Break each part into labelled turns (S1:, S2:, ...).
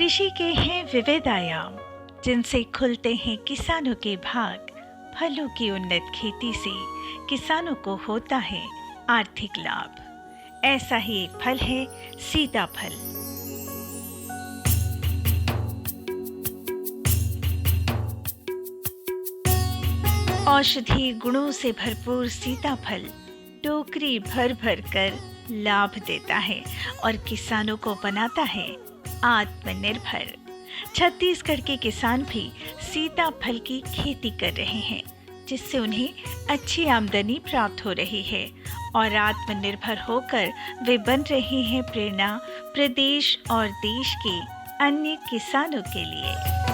S1: कृषि के हैं विविध आयाम, जिनसे खुलते हैं किसानों के भाग। फलों की उन्नत खेती से किसानों को होता है आर्थिक लाभ। ऐसा ही एक फल है सीताफल। औषधीय गुणों से भरपूर सीताफल टोकरी भर भर कर लाभ देता है और किसानों को बनाता है आत्मनिर्भर। छत्तीसगढ़ के किसान भी सीताफल की खेती कर रहे हैं, जिससे उन्हें अच्छी आमदनी प्राप्त हो रही है और आत्मनिर्भर होकर वे बन रहे हैं प्रेरणा प्रदेश और देश के अन्य किसानों के लिए।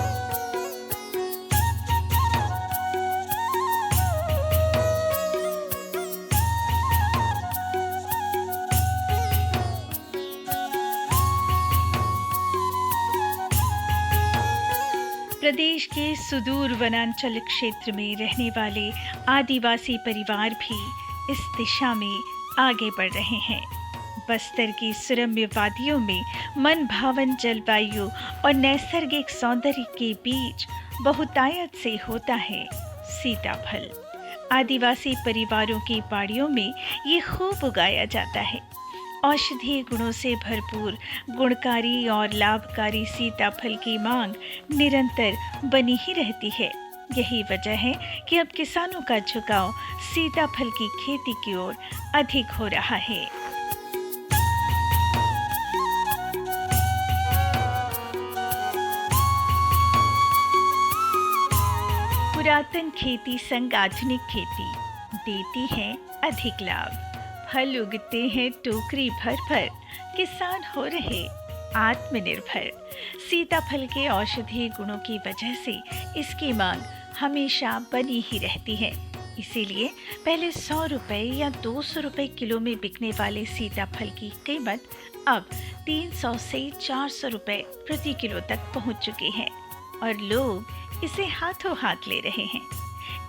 S1: प्रदेश के सुदूर वनांचल क्षेत्र में रहने वाले आदिवासी परिवार भी इस दिशा में आगे बढ़ रहे हैं। बस्तर की सुरम्य वादियों में मन भावन जलवायु और नैसर्गिक सौंदर्य के बीच बहुतायत से होता है सीताफल। आदिवासी परिवारों की पहाड़ियों में ये खूब उगाया जाता है। औषधीय गुणों से भरपूर गुणकारी और लाभकारी सीताफल की मांग निरंतर बनी ही रहती है। यही वजह है कि अब किसानों का झुकाव सीताफल की खेती की ओर अधिक हो रहा है। पुरातन खेती संग आधुनिक खेती देती है अधिक लाभ। फल उगते हैं टोकरी भर भर, किसान हो रहे आत्मनिर्भर। सीताफल के औषधीय गुणों की वजह से इसकी मांग हमेशा बनी ही रहती है। इसीलिए पहले 100 रुपए या 200 रुपए किलो में बिकने वाले सीताफल की कीमत अब 300 से 400 रुपए प्रति किलो तक पहुंच चुके हैं और लोग इसे हाथों हाथ ले रहे हैं।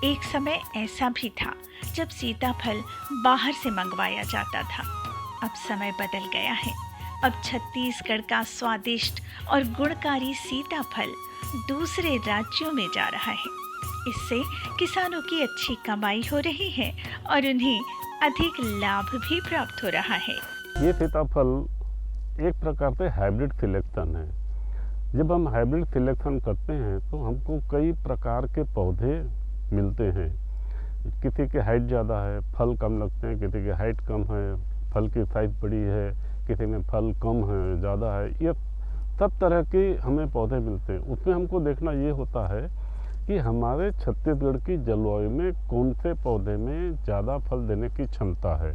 S1: एक समय ऐसा भी था जब सीताफल बाहर से मंगवाया जाता था। अब समय बदल गया है। अब छत्तीसगढ़ का स्वादिष्ट और गुणकारी सीताफल दूसरे राज्यों में जा रहा है। इससे किसानों की अच्छी कमाई हो रही है और उन्हें अधिक लाभ भी प्राप्त हो रहा है।
S2: ये सीताफल एक प्रकार से हाइब्रिड सिलेक्शन है। जब हम हाइब्रिड सिलेक्शन करते हैं तो हमको कई प्रकार के पौधे मिलते हैं। किसी के हाइट ज़्यादा है, फल कम लगते हैं, किसी की हाइट कम है, फल की साइज़ बड़ी है, किसी में फल कम है, ज़्यादा है। ये सब तरह के हमें पौधे मिलते हैं। उसमें हमको देखना ये होता है कि हमारे छत्तीसगढ़ की जलवायु में कौन से पौधे में ज़्यादा फल देने की क्षमता है।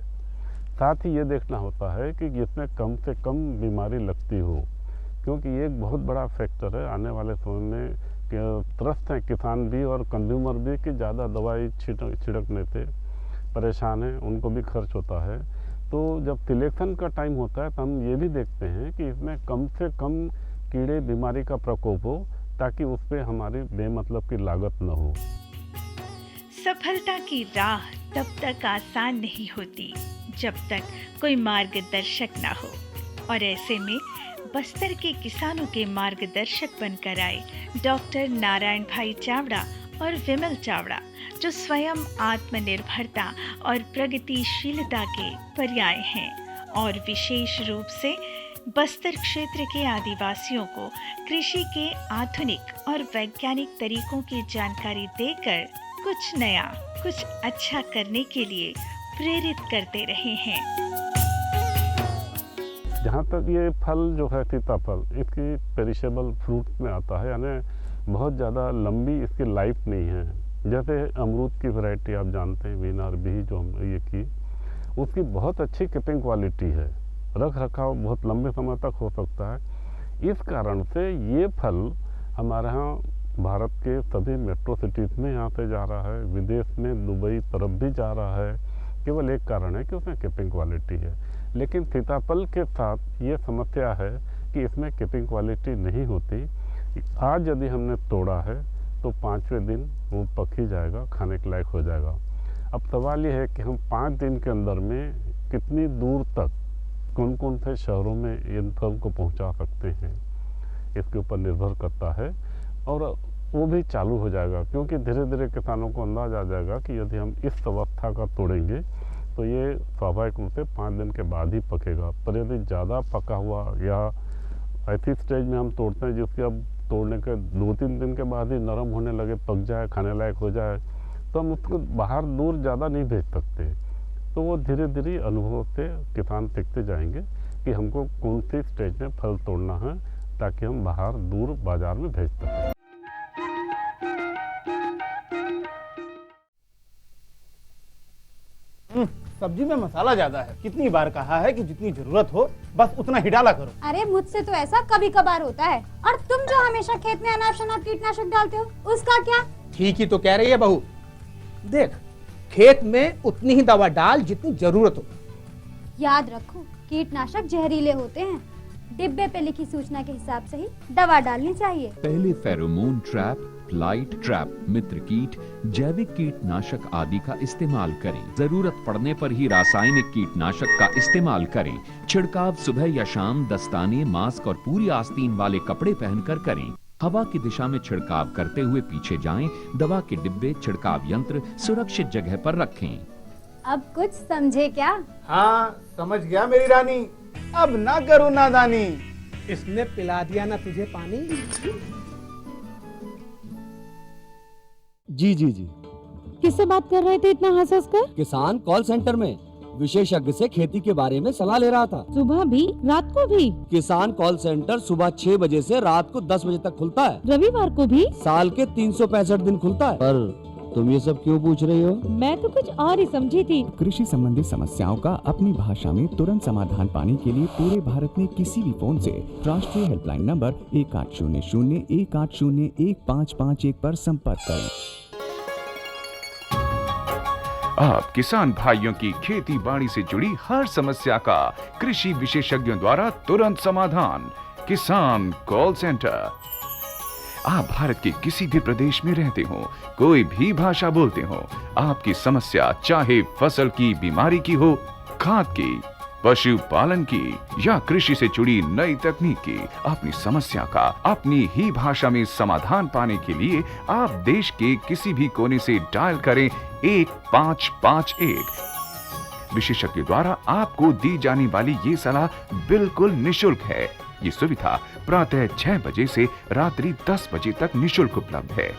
S2: साथ ही ये देखना होता है कि इसमें कम से कम बीमारी लगती हो, क्योंकि ये एक बहुत बड़ा फैक्टर है। आने वाले समय में त्रस्त हैं किसान भी और कंज्यूमर भी कि ज़्यादा दवाई छिड़कने से परेशान हैं, उनको भी खर्च होता है। तो जब सिलेक्शन का टाइम होता है तो हम ये भी देखते हैं कि इसमें कम से कम कीड़े बीमारी का प्रकोप हो, ताकि उस पर हमारी बेमतलब की लागत न हो।
S1: सफलता की राह तब तक आसान नहीं होती जब तक कोई मार्गदर्शक ना हो, और ऐसे में बस्तर के किसानों के मार्गदर्शक बनकर आए डॉक्टर नारायण भाई चावड़ा और विमल चावड़ा, जो स्वयं आत्मनिर्भरता और प्रगतिशीलता के पर्याय हैं और विशेष रूप से बस्तर क्षेत्र के आदिवासियों को कृषि के आधुनिक और वैज्ञानिक तरीकों की जानकारी देकर कुछ नया, कुछ अच्छा करने के लिए प्रेरित करते रहे हैं।
S2: जहाँ तक ये फल जो है सीताफल, इसकी पेरिशेबल फ्रूट में आता है, यानी बहुत ज़्यादा लंबी इसकी लाइफ नहीं है। जैसे अमरूद की वैरायटी आप जानते हैं, वीना और बी जो हम ये की, उसकी बहुत अच्छी कीपिंग क्वालिटी है, रख रखाव बहुत लंबे समय तक हो सकता है। इस कारण से ये फल हमारे यहाँ भारत के सभी मेट्रो सिटीज़ में यहाँ से जा रहा है, विदेश में दुबई तरफ भी जा रहा है। केवल एक कारण है कि उसमें कीपिंग क्वालिटी है। लेकिन सीताफल के साथ ये समस्या है कि इसमें कीपिंग क्वालिटी नहीं होती। आज यदि हमने तोड़ा है तो 5वें दिन वो पक ही जाएगा, खाने के लायक हो जाएगा। अब सवाल ये है कि हम 5 दिन के अंदर में कितनी दूर तक कौन कौन से शहरों में इन फल को पहुंचा सकते हैं। इसके ऊपर निर्भर करता है। और वो भी चालू हो जाएगा, क्योंकि धीरे धीरे किसानों को अंदाज़ आ जाएगा कि यदि हम इस अवस्था का तोड़ेंगे तो ये स्वाभाविक रूप से 5 दिन के बाद ही पकेगा। पर यदि ज़्यादा पका हुआ या ऐसी स्टेज में हम तोड़ते हैं जिसके अब तोड़ने के 2-3 दिन के बाद ही नरम होने लगे, पक जाए, खाने लायक हो जाए, तो हम उसको बाहर दूर ज़्यादा नहीं भेज सकते। तो वो धीरे धीरे अनुभव से किसान सीखते जाएंगे कि हमको कौन सी स्टेज में फल तोड़ना है, ताकि हम बाहर दूर बाज़ार में भेज सकें।
S3: सब्जी में मसाला ज्यादा है। कितनी बार कहा है कि जितनी जरूरत हो बस उतना ही डाला करो।
S4: अरे मुझसे तो ऐसा कभी कभार होता है। और तुम जो हमेशा खेत में अनाप शनाप कीटनाशक डालते हो, उसका क्या?
S3: ठीक ही तो कह रही है बहू। देख, खेत में उतनी ही दवा डाल जितनी जरूरत हो।
S4: याद रखो, कीटनाशक जहरीले होते हैं। डिब्बे पे लिखी सूचना के हिसाब से ही दवा डालनी चाहिए।
S5: पहले फेरोमोन ट्रैप, फ्लाइट ट्रैप, मित्र कीट, जैविक कीटनाशक आदि का इस्तेमाल करें। जरूरत पड़ने पर ही रासायनिक कीटनाशक का इस्तेमाल करें। छिड़काव सुबह या शाम दस्ताने, मास्क और पूरी आस्तीन वाले कपड़े पहनकर करें। हवा की दिशा में छिड़काव करते हुए पीछे जाएं। दवा के डिब्बे, छिड़काव यंत्र सुरक्षित जगह पर रखें।
S4: अब कुछ समझे क्या?
S3: हाँ, समझ गया मेरी रानी। अब ना करो नादानी। इसने पिला दिया ना तुझे पानी।
S6: जी जी जी।
S7: किससे बात कर रहे थे इतना हंस हंस कर?
S6: किसान कॉल सेंटर में विशेषज्ञ से खेती के बारे में सलाह ले रहा था।
S7: सुबह भी, रात को भी?
S6: किसान कॉल सेंटर सुबह 6 बजे से रात को 10 बजे तक खुलता है।
S7: रविवार को भी?
S6: साल के 365 दिन खुलता है। पर तुम ये सब क्यों पूछ रही हो?
S7: मैं तो कुछ और ही समझी थी।
S8: कृषि संबंधी समस्याओं का अपनी भाषा में तुरंत समाधान पाने के लिए पूरे भारत में किसी भी फोन से राष्ट्रीय हेल्पलाइन नंबर 1800-1801-551 पर संपर्क करें।
S9: आप किसान भाइयों की खेती बाड़ी से जुड़ी हर समस्या का कृषि विशेषज्ञों द्वारा तुरंत समाधान। किसान कॉल सेंटर। आप भारत के किसी भी प्रदेश में रहते हो, कोई भी भाषा बोलते हो, आपकी समस्या चाहे फसल की बीमारी की हो, खाद की, पशुपालन की या कृषि से जुड़ी नई तकनीक की, अपनी समस्या का अपनी ही भाषा में समाधान पाने के लिए आप देश के किसी भी कोने से डायल करें 1551। विशेषज्ञ द्वारा आपको दी जाने वाली ये सलाह बिल्कुल निशुल्क है। ये सुविधा प्रातः 6 बजे से रात्रि 10 बजे तक निशुल्क उपलब्ध है।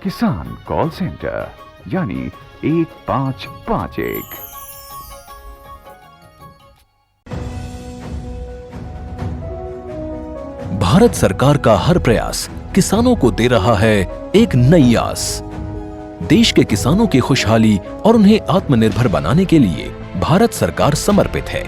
S9: किसान कॉल सेंटर यानी 1551।
S10: भारत सरकार का हर प्रयास किसानों को दे रहा है एक नई आस। देश के किसानों की खुशहाली और उन्हें आत्मनिर्भर बनाने के लिए भारत सरकार समर्पित है।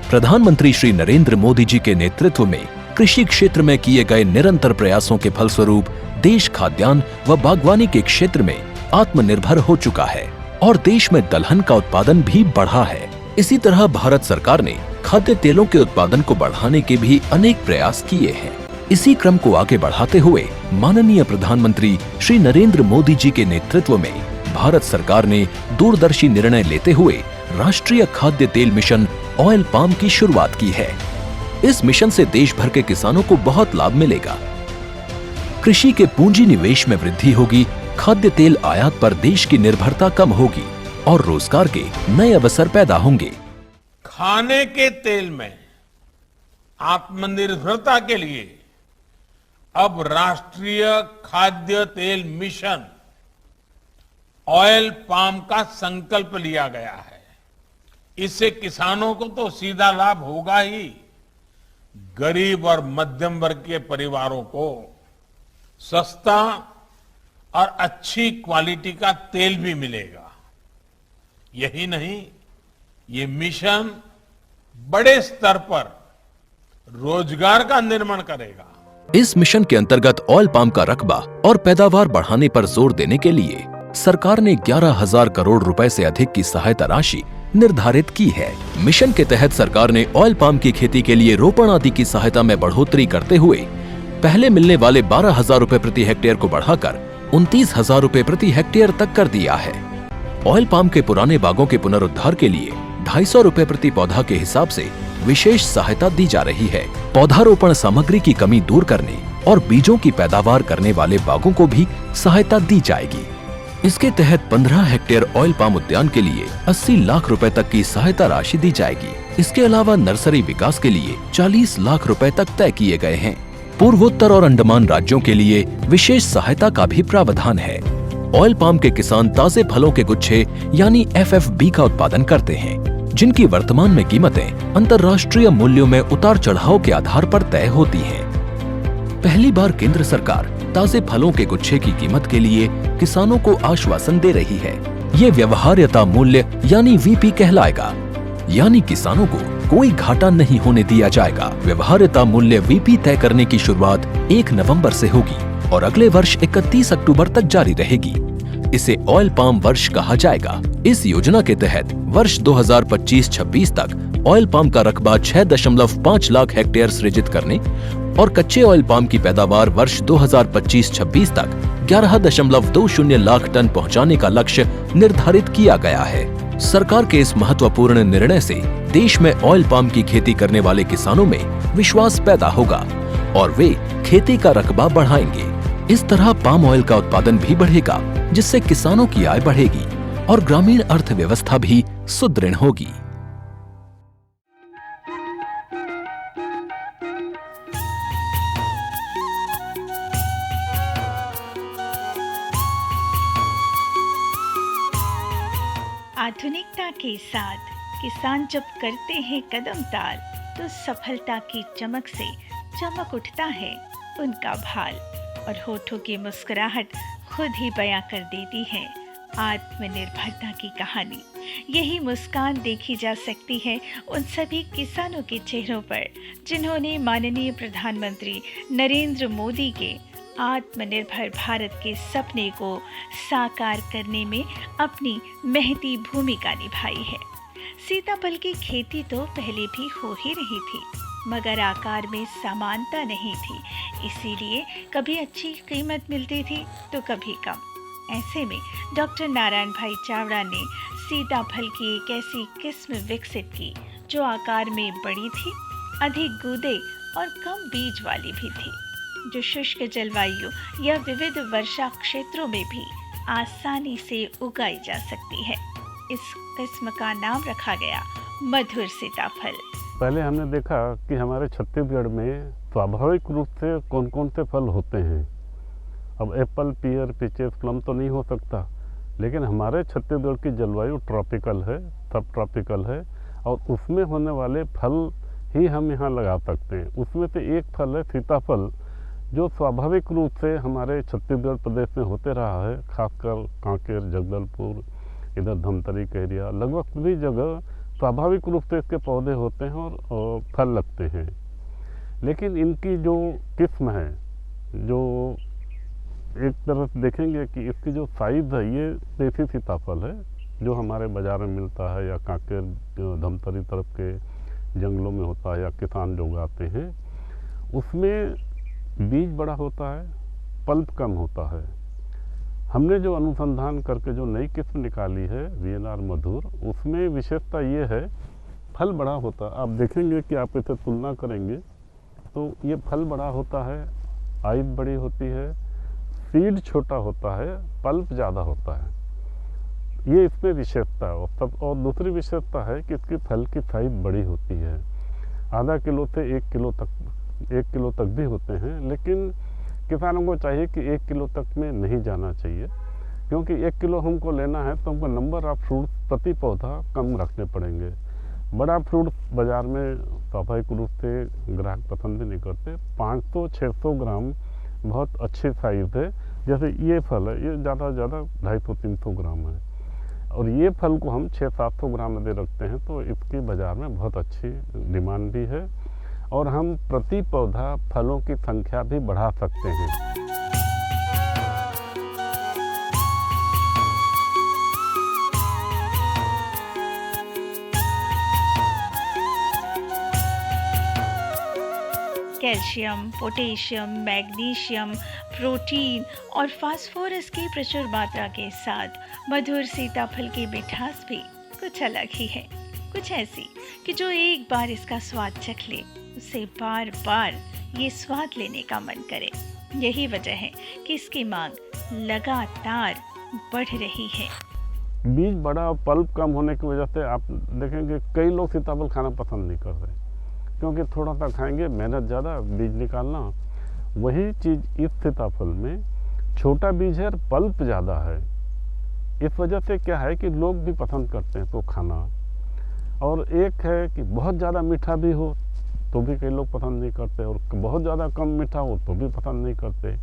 S10: प्रधानमंत्री श्री नरेंद्र मोदी जी के नेतृत्व में कृषि क्षेत्र में किए गए निरंतर प्रयासों के फलस्वरूप देश खाद्यान्न व बागवानी के क्षेत्र में आत्मनिर्भर हो चुका है और देश में दलहन का उत्पादन भी बढ़ा है। इसी तरह भारत सरकार ने खाद्य तेलों के उत्पादन को बढ़ाने के भी अनेक प्रयास किए हैं। इसी क्रम को आगे बढ़ाते हुए माननीय प्रधानमंत्री श्री नरेंद्र मोदी जी के नेतृत्व में भारत सरकार ने दूरदर्शी निर्णय लेते हुए राष्ट्रीय खाद्य तेल मिशन ऑयल पाम की शुरुआत की है। इस मिशन से देश भर के किसानों को बहुत लाभ मिलेगा। कृषि के पूंजी निवेश में वृद्धि होगी, खाद्य तेल आयात पर देश की निर्भरता कम होगी और रोजगार के नए अवसर पैदा होंगे।
S11: खाने के तेल में आत्मनिर्भरता के लिए अब राष्ट्रीय खाद्य तेल मिशन ऑयल पाम का संकल्प लिया गया है। इससे किसानों को तो सीधा लाभ होगा ही, गरीब और मध्यम वर्ग के परिवारों को सस्ता और अच्छी क्वालिटी का तेल भी मिलेगा। यही नहीं, ये मिशन बड़े स्तर पर रोजगार का निर्माण करेगा।
S10: इस मिशन के अंतर्गत ऑयल पाम का रकबा और पैदावार बढ़ाने पर जोर देने के लिए सरकार ने 11,000 करोड़ रुपए से अधिक की सहायता राशि निर्धारित की है। मिशन के तहत सरकार ने ऑयल पाम की खेती के लिए रोपण आदि की सहायता में बढ़ोतरी करते हुए पहले मिलने वाले 12,000 रुपए प्रति हेक्टेयर को बढ़ाकर 29,000 रुपए प्रति हेक्टेयर तक कर दिया है। ऑयल पाम के पुराने बागों के पुनरुद्धार के लिए 250 रुपए प्रति पौधा के हिसाब से विशेष सहायता दी जा रही है। पौधारोपण सामग्री की कमी दूर करने और बीजों की पैदावार करने वाले बागों को भी सहायता दी जाएगी। इसके तहत 15 हेक्टेयर ऑयल पाम उद्यान के लिए 80 लाख रुपए तक की सहायता राशि दी जाएगी। इसके अलावा नर्सरी विकास के लिए 40 लाख रुपए तक तय किए गए हैं। पूर्वोत्तर और अंडमान राज्यों के लिए विशेष सहायता का भी प्रावधान है। ऑयल पाम के किसान ताजे फलों के गुच्छे यानी FFB का उत्पादन करते हैं, जिनकी वर्तमान में कीमतें अंतर्राष्ट्रीय मूल्यों में उतार चढ़ाव के आधार पर तय होती हैं। पहली बार केंद्र सरकार ताजे फलों के गुच्छे की कीमत के लिए किसानों को आश्वासन दे रही है। ये व्यवहार्यता मूल्य यानी VP कहलाएगा, यानी किसानों को कोई घाटा नहीं होने दिया जाएगा। व्यवहार्यता मूल्य VP तय करने की शुरुआत 1 नवंबर से होगी और अगले वर्ष 31 अक्टूबर तक जारी रहेगी। इसे ऑयल पाम वर्ष कहा जाएगा। इस योजना के तहत वर्ष 2025-26 तक ऑयल पाम का रकबा 6.5 लाख हेक्टेयर सृजित करने और कच्चे ऑयल पाम की पैदावार वर्ष 2025-26 तक 11.20 लाख टन पहुंचाने का लक्ष्य निर्धारित किया गया है। सरकार के इस महत्वपूर्ण निर्णय से देश में ऑयल पाम की खेती करने वाले किसानों में विश्वास पैदा होगा और वे खेती का रकबा बढ़ाएंगे। इस तरह पाम ऑयल का उत्पादन भी बढ़ेगा, जिससे किसानों की आय बढ़ेगी और ग्रामीण अर्थव्यवस्था भी सुदृढ़ होगी।
S1: आधुनिकता के साथ किसान जब करते हैं कदम ताल, तो सफलता की चमक से चमक उठता है उनका भाल और होठों की मुस्कुराहट खुद ही बयां कर देती है आत्मनिर्भरता की कहानी। यही मुस्कान देखी जा सकती है उन सभी किसानों के चेहरों पर जिन्होंने माननीय प्रधानमंत्री नरेंद्र मोदी के आत्मनिर्भर भारत के सपने को साकार करने में अपनी महती भूमिका निभाई है। सीताफल की खेती तो पहले भी हो ही रही थी, मगर आकार में समानता नहीं थी, इसीलिए कभी अच्छी कीमत मिलती थी तो कभी कम। ऐसे में डॉक्टर नारायण भाई चावड़ा ने सीताफल की एक ऐसी किस्म विकसित की जो आकार में बड़ी थी, अधिक गूदे और कम बीज वाली भी थी, जो शुष्क जलवायु या विविध वर्षा क्षेत्रों में भी आसानी से उगाई जा सकती है। इस किस्म का नाम रखा गया मधुर सीताफल।
S2: पहले हमने देखा कि हमारे छत्तीसगढ़ में स्वाभाविक रूप से कौन कौन से फल होते हैं। अब एप्पल, पियर, पीचेस, प्लम तो नहीं हो सकता, लेकिन हमारे छत्तीसगढ़ की जलवायु ट्रॉपिकल है, सब ट्रॉपिकल है, और उसमें होने वाले फल ही हम यहाँ लगा सकते हैं। उसमें से एक फल है सीताफल, जो स्वाभाविक रूप से हमारे छत्तीसगढ़ प्रदेश में होते रहा है, खासकर कांकेर, जगदलपुर, इधर धमतरी का एरिया, लगभग सभी जगह स्वाभाविक रूप से इसके पौधे होते हैं और फल लगते हैं। लेकिन इनकी जो किस्म है, जो एक तरफ देखेंगे कि इसकी जो साइज़ है, ये देसी सीताफल है जो हमारे बाज़ार में मिलता है या कांकेर धमतरी तरफ के जंगलों में होता है या किसान जो उगाते हैं। उसमें बीज बड़ा होता है, पल्प कम होता है। हमने जो अनुसंधान करके जो नई किस्म निकाली है VNR मधुर, उसमें विशेषता ये है फल बड़ा होता है। आप देखेंगे कि आप इसे तुलना करेंगे तो ये फल बड़ा होता है, आइज बड़ी होती है, सीड छोटा होता है, पल्प ज़्यादा होता है। ये इसमें विशेषता है। और दूसरी विशेषता है कि इसकी फल की साइज बड़ी होती है, आधा किलो से 1 किलो तक भी होते हैं। लेकिन किसानों को चाहिए कि 1 किलो तक में नहीं जाना चाहिए, क्योंकि 1 किलो हमको लेना है तो हमको नंबर ऑफ फ्रूट प्रति पौधा कम रखने पड़ेंगे। बड़ा फ्रूट बाज़ार में स्वाभाविक रूप से ग्राहक पसंद भी नहीं करते। 500-600 ग्राम बहुत अच्छे साइज़ है। जैसे ये फल है, ये ज़्यादा से ज़्यादा 250-300 ग्राम है, और ये फल को हम 600-700 ग्राम में दे रखते हैं, तो इसकी बाज़ार में बहुत अच्छी डिमांड भी है और हम प्रति पौधा फलों की संख्या भी बढ़ा सकते हैं।
S1: कैल्शियम, पोटेशियम, मैग्नीशियम, प्रोटीन और फास्फोरस की प्रचुर मात्रा के साथ मधुर सीताफल की मिठास भी कुछ अलग ही है। कुछ ऐसी कि जो एक बार इसका स्वाद चख ले उसे बार बार ये स्वाद लेने का मन करे। यही वजह है कि इसकी मांग लगातार बढ़ रही है।
S2: बीज बड़ा और पल्प कम होने की वजह से आप देखेंगे कई लोग सीताफल खाना पसंद नहीं कर रहे, क्योंकि थोड़ा सा खाएंगे, मेहनत ज़्यादा, बीज निकालना। वही चीज़ इस सीताफल में छोटा बीज है और पल्प ज़्यादा है। इस वजह से क्या है कि लोग भी पसंद करते हैं तो खाना। और एक है कि बहुत ज़्यादा मीठा भी हो तो भी कई लोग पसंद नहीं करते, और बहुत ज़्यादा कम मीठा हो तो भी पसंद नहीं करते।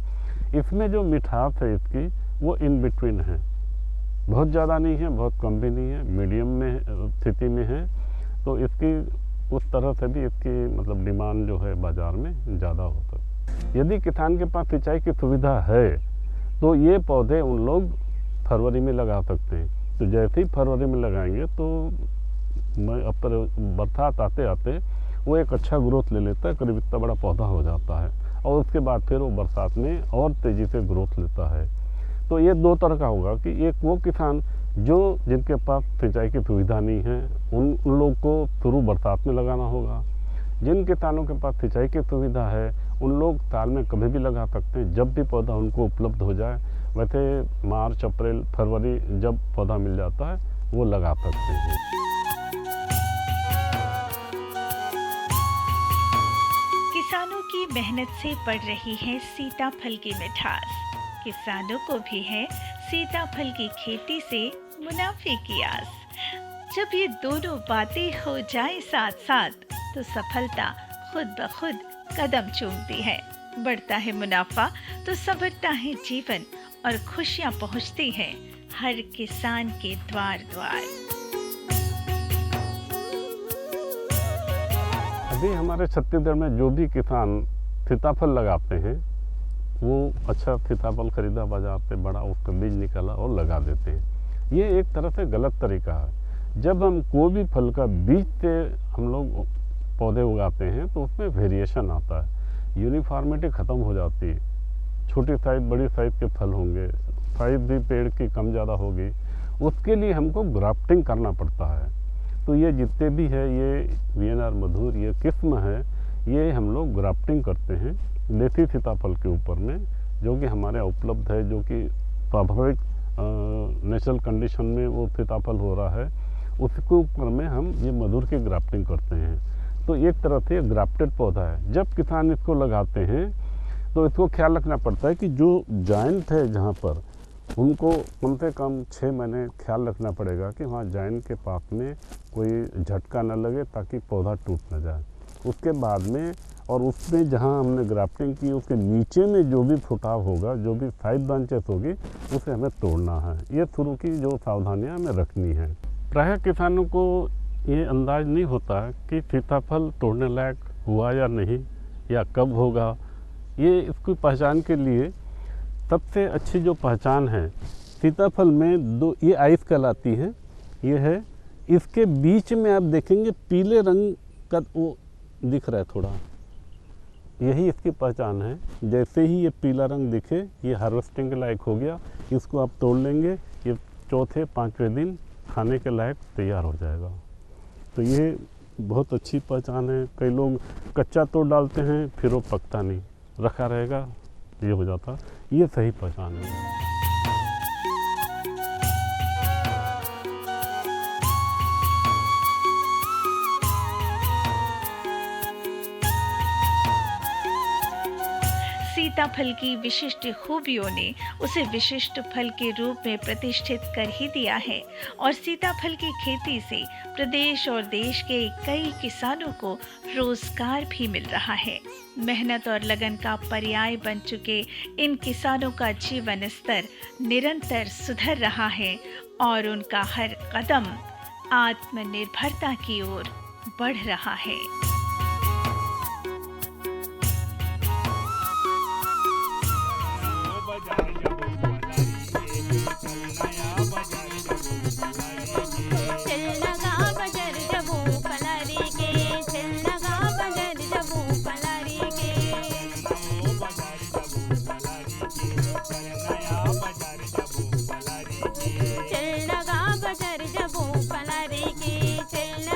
S2: इसमें जो मिठास है इसकी वो इन बिटवीन है, बहुत ज़्यादा नहीं है, बहुत कम भी नहीं है, मीडियम में स्थिति में है। तो इसकी उस तरह से भी इसकी मतलब डिमांड जो है बाज़ार में ज़्यादा हो सकती है। यदि किसान के पास सिंचाई की सुविधा है तो ये पौधे उन लोग फरवरी में लगा सकते हैं। तो जैसे ही फरवरी में लगाएंगे तो बरसात आते आते वो एक अच्छा ग्रोथ ले लेता है, करीब इतना बड़ा पौधा हो जाता है, और उसके बाद फिर वो बरसात में और तेज़ी से ग्रोथ लेता है। तो ये दो तरह का होगा कि एक वो किसान जिनके पास सिंचाई की सुविधा नहीं है उन लोग को शुरू बरसात में लगाना होगा। जिन किसानों के पास सिंचाई की सुविधा है उन लोग साल में कभी भी लगा सकते हैं, जब भी पौधा उनको उपलब्ध हो जाए। वैसे मार्च, अप्रैल, फरवरी जब पौधा मिल जाता है वो लगा सकते हैं।
S1: किसानों की मेहनत से बढ़ रही है सीताफल की मिठास। किसानों को भी है सीताफल की खेती से मुनाफे की आस। जब ये दोनों बातें हो जाए साथ साथ तो सफलता खुद ब खुद कदम चूमती है। बढ़ता है मुनाफा तो संवरता है जीवन और खुशियां पहुंचती हैं हर किसान के द्वार द्वार।
S2: अभी हमारे छत्तीसगढ़ में जो भी किसान सीताफल लगाते हैं वो अच्छा सीताफल खरीदा बाजार से, बड़ा उसका बीज निकाला और लगा देते हैं। ये एक तरह से गलत तरीका है। जब हम कोई भी फल का बीज से हम लोग पौधे उगाते हैं तो उसमें वेरिएशन आता है, यूनिफॉर्मिटी ख़त्म हो जाती है। छोटी साइज, बड़ी साइज़ के फल होंगे, साइज भी पेड़ की कम ज़्यादा होगी, उसके लिए हमको ग्राफ्टिंग करना पड़ता है। तो ये जितने भी है ये वीएनआर मधुर ये किस्म है, ये हम लोग ग्राफ्टिंग करते हैं देसी सीताफल के ऊपर में, जो कि हमारे यहाँ उपलब्ध है, जो कि स्वाभाविक नेचुरल कंडीशन में वो सीताफल हो रहा है, उसके ऊपर में हम ये मधुर की ग्राफ्टिंग करते हैं। तो एक तरह से ग्राफ्टेड पौधा है। जब किसान इसको लगाते हैं तो इसको ख्याल रखना पड़ता है कि जो जॉइंट है जहाँ पर उनको कम से कम 6 महीने ख्याल रखना पड़ेगा कि वहाँ जॉइंट के पास में कोई झटका न लगे ताकि पौधा टूट न जाए। उसके बाद में और उसमें जहाँ हमने ग्राफ्टिंग की उसके नीचे में जो भी फुटाव होगा, जो भी साइड ब्रांचेस होगी, उसे हमें तोड़ना है। ये शुरू की जो सावधानियाँ हमें रखनी है। प्रायः किसानों को ये अंदाज नहीं होता कि सीताफल तोड़ने लायक हुआ या नहीं, या कब होगा। ये इसकी पहचान के लिए सबसे अच्छी जो पहचान है सीताफल में दो ये आइस कहलाती है। ये है, इसके बीच में आप देखेंगे पीले रंग का वो दिख रहा है थोड़ा, यही इसकी पहचान है। जैसे ही ये पीला रंग दिखे ये हार्वेस्टिंग के लायक हो गया, इसको आप तोड़ लेंगे, ये चौथे 5वें दिन खाने के लायक तैयार हो जाएगा। तो ये बहुत अच्छी पहचान है। कई लोग कच्चा तोड़ डालते हैं फिर वो पकता नहीं, रखा रहेगा, ये हो जाता। ये सही पहचान है।
S1: सीताफल की विशिष्ट खूबियों ने उसे विशिष्ट फल के रूप में प्रतिष्ठित कर ही दिया है और सीताफल की खेती से प्रदेश और देश के कई किसानों को रोजगार भी मिल रहा है। मेहनत और लगन का पर्याय बन चुके इन किसानों का जीवन स्तर निरंतर सुधर रहा है और उनका हर कदम आत्मनिर्भरता की ओर बढ़ रहा है।
S12: चल लगा बजर जबू पलारी के, चल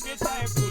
S12: लगता है